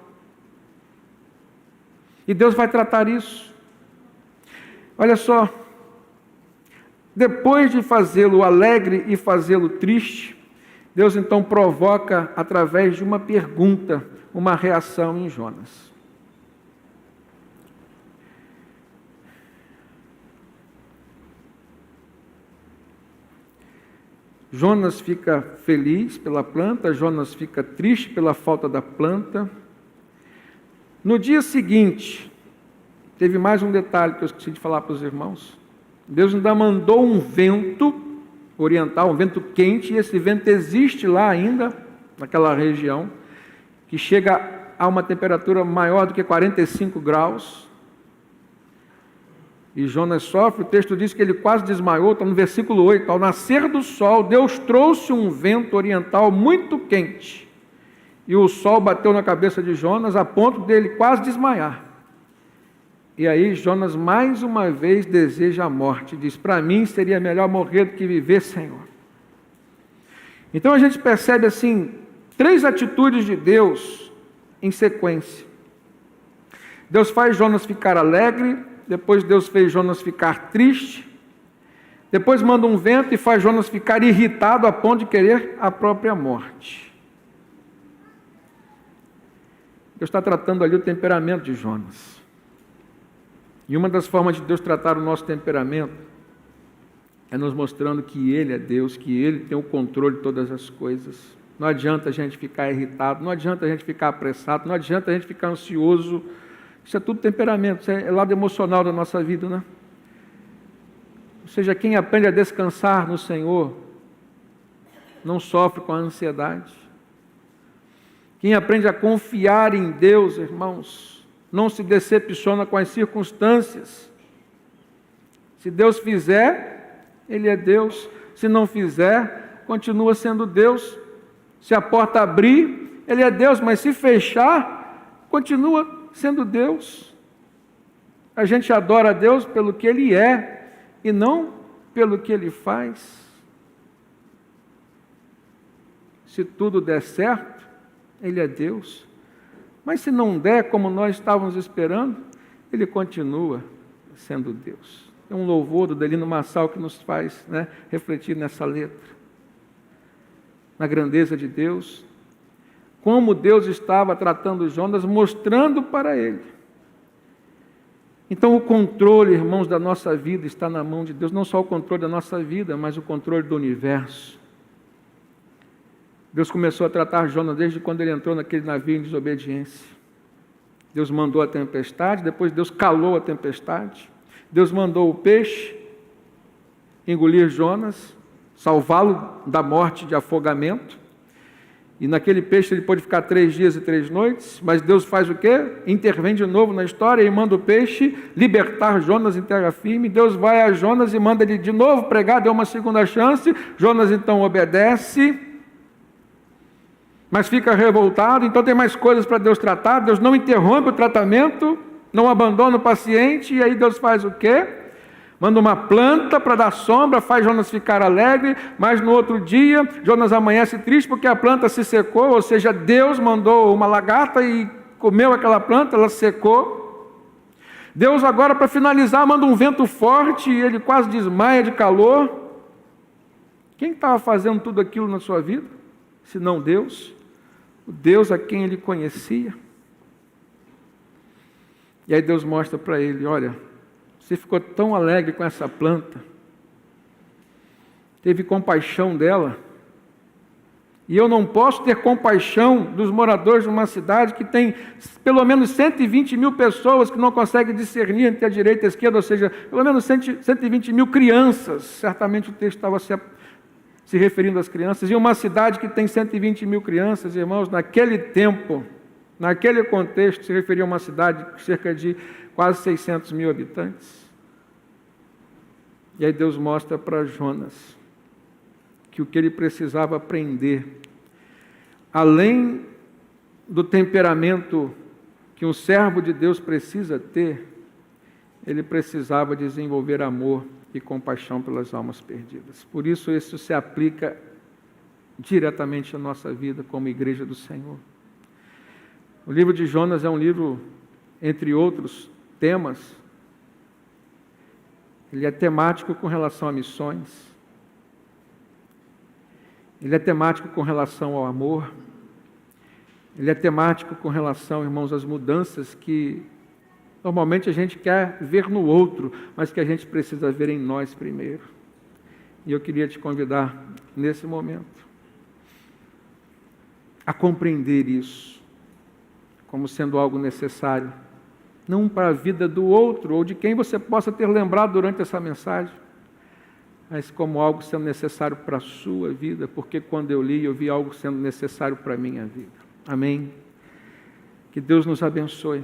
E Deus vai tratar isso. Olha só, depois de fazê-lo alegre e fazê-lo triste, Deus então provoca, através de uma pergunta, uma reação em Jonas. Jonas fica feliz pela planta, Jonas fica triste pela falta da planta. No dia seguinte, teve mais um detalhe que eu esqueci de falar para os irmãos. Deus ainda mandou um vento oriental, um vento quente, e esse vento existe lá ainda, naquela região, que chega a uma temperatura maior do que 45 graus. E Jonas sofre, o texto diz que ele quase desmaiou, está no versículo 8, ao nascer do sol, Deus trouxe um vento oriental muito quente, e o sol bateu na cabeça de Jonas, a ponto dele quase desmaiar. E aí Jonas mais uma vez deseja a morte, diz, para mim seria melhor morrer do que viver, Senhor. Então a gente percebe assim, 3 atitudes de Deus em sequência. Deus faz Jonas ficar alegre, depois Deus fez Jonas ficar triste, depois manda um vento e faz Jonas ficar irritado a ponto de querer a própria morte. Deus está tratando ali o temperamento de Jonas. E uma das formas de Deus tratar o nosso temperamento é nos mostrando que Ele é Deus, que Ele tem o controle de todas as coisas. Não adianta a gente ficar irritado, não adianta a gente ficar apressado, não adianta a gente ficar ansioso. Isso é tudo temperamento, isso é lado emocional da nossa vida, né? Ou seja, quem aprende a descansar no Senhor não sofre com a ansiedade. Quem aprende a confiar em Deus, irmãos, não se decepciona com as circunstâncias. Se Deus fizer, Ele é Deus. Se não fizer, continua sendo Deus. Se a porta abrir, Ele é Deus, mas se fechar, continua sendo Deus. A gente adora a Deus pelo que Ele é e não pelo que Ele faz. Se tudo der certo, Ele é Deus. Mas se não der como nós estávamos esperando, Ele continua sendo Deus. É um louvor do Delino Massal que nos faz, refletir nessa letra. Na grandeza de Deus, como Deus estava tratando Jonas, mostrando para ele. Então o controle, irmãos, da nossa vida está na mão de Deus, não só o controle da nossa vida, mas o controle do universo. Deus começou a tratar Jonas desde quando ele entrou naquele navio em desobediência. Deus mandou a tempestade, depois Deus calou a tempestade. Deus mandou o peixe engolir Jonas, salvá-lo da morte de afogamento. E naquele peixe ele pôde ficar 3 dias e 3 noites, mas Deus faz o quê? Intervém de novo na história e manda o peixe libertar Jonas em terra firme. Deus vai a Jonas e manda ele de novo pregar, deu uma segunda chance. Jonas então obedece, mas fica revoltado, então tem mais coisas para Deus tratar. Deus não interrompe o tratamento, não abandona o paciente, e aí Deus faz o quê? manda uma planta para dar sombra, faz Jonas ficar alegre, mas no outro dia Jonas amanhece triste porque a planta se secou, ou seja, Deus mandou uma lagarta e comeu aquela planta, ela secou. Deus agora, para finalizar, manda um vento forte e ele quase desmaia de calor. Quem estava fazendo tudo aquilo na sua vida, se não Deus? O Deus a quem ele conhecia. E aí Deus mostra para ele, olha, você ficou tão alegre com essa planta, teve compaixão dela, e eu não posso ter compaixão dos moradores de uma cidade que tem pelo menos 120 mil pessoas que não conseguem discernir entre a direita e a esquerda, ou seja, pelo menos 120 mil crianças, certamente o texto estava se referindo às crianças, e uma cidade que tem 120 mil crianças, irmãos, naquele tempo, naquele contexto, se referia a uma cidade de cerca de quase 600 mil habitantes. E aí Deus mostra para Jonas que o que ele precisava aprender, além do temperamento que um servo de Deus precisa ter, ele precisava desenvolver amor e compaixão pelas almas perdidas. Por isso, isso se aplica diretamente à nossa vida como igreja do Senhor. O livro de Jonas é um livro, entre outros temas, ele é temático com relação a missões, ele é temático com relação ao amor, ele é temático com relação, irmãos, às mudanças que normalmente a gente quer ver no outro, mas que a gente precisa ver em nós primeiro. E eu queria te convidar, nesse momento, a compreender isso como sendo algo necessário, não para a vida do outro, ou de quem você possa ter lembrado durante essa mensagem, mas como algo sendo necessário para a sua vida, porque quando eu li, eu vi algo sendo necessário para a minha vida. Amém? Que Deus nos abençoe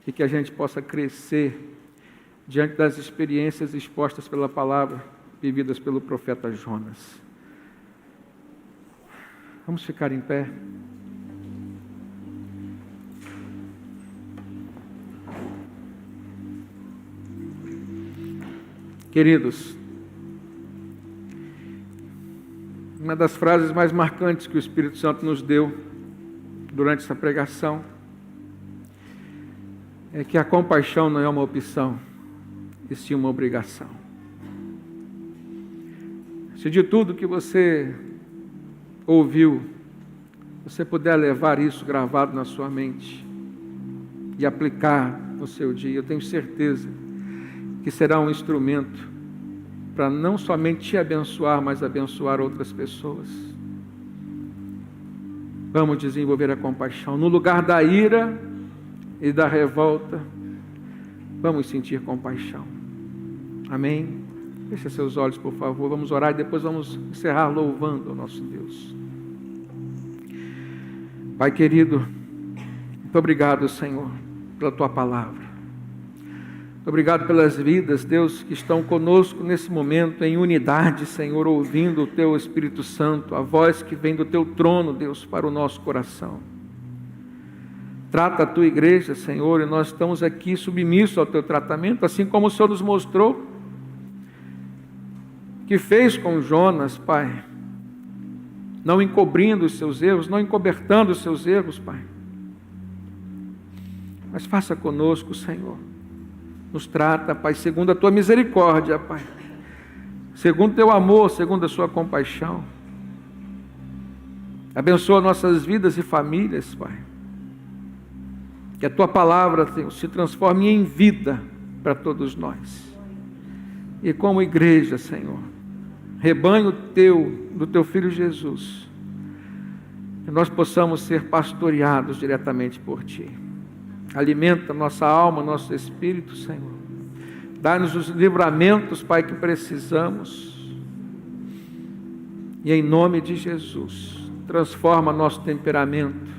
e que a gente possa crescer diante das experiências expostas pela palavra, vividas pelo profeta Jonas. Vamos ficar em pé. Queridos, uma das frases mais marcantes que o Espírito Santo nos deu durante essa pregação é que a compaixão não é uma opção, e sim uma obrigação. Se de tudo que você ouviu, você puder levar isso gravado na sua mente e aplicar no seu dia, eu tenho certeza que será um instrumento para não somente te abençoar, mas abençoar outras pessoas. Vamos desenvolver a compaixão. No lugar da ira e da revolta, vamos sentir compaixão. Amém? Feche seus olhos, por favor. Vamos orar e depois vamos encerrar louvando ao nosso Deus. Pai querido, muito obrigado, Senhor, pela Tua palavra. Obrigado pelas vidas, Deus, que estão conosco nesse momento, em unidade, Senhor, ouvindo o Teu Espírito Santo, a voz que vem do Teu trono, Deus, para o nosso coração. Trata a Tua igreja, Senhor, e nós estamos aqui submissos ao Teu tratamento, assim como o Senhor nos mostrou, que fez com Jonas, Pai, não encobrindo os seus erros, não encobertando os seus erros, Pai. Mas faça conosco, Senhor. Nos trata, Pai, segundo a Tua misericórdia, Pai. Segundo o Teu amor, segundo a Sua compaixão. Abençoa nossas vidas e famílias, Pai. Que a Tua palavra, Senhor, se transforme em vida para todos nós. E como igreja, Senhor, rebanho Teu, do Teu Filho Jesus, que nós possamos ser pastoreados diretamente por Ti. Alimenta nossa alma, nosso espírito, Senhor. Dá-nos os livramentos, Pai, que precisamos. E em nome de Jesus, transforma nosso temperamento,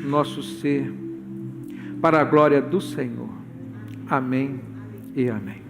nosso ser, para a glória do Senhor. Amém e amém.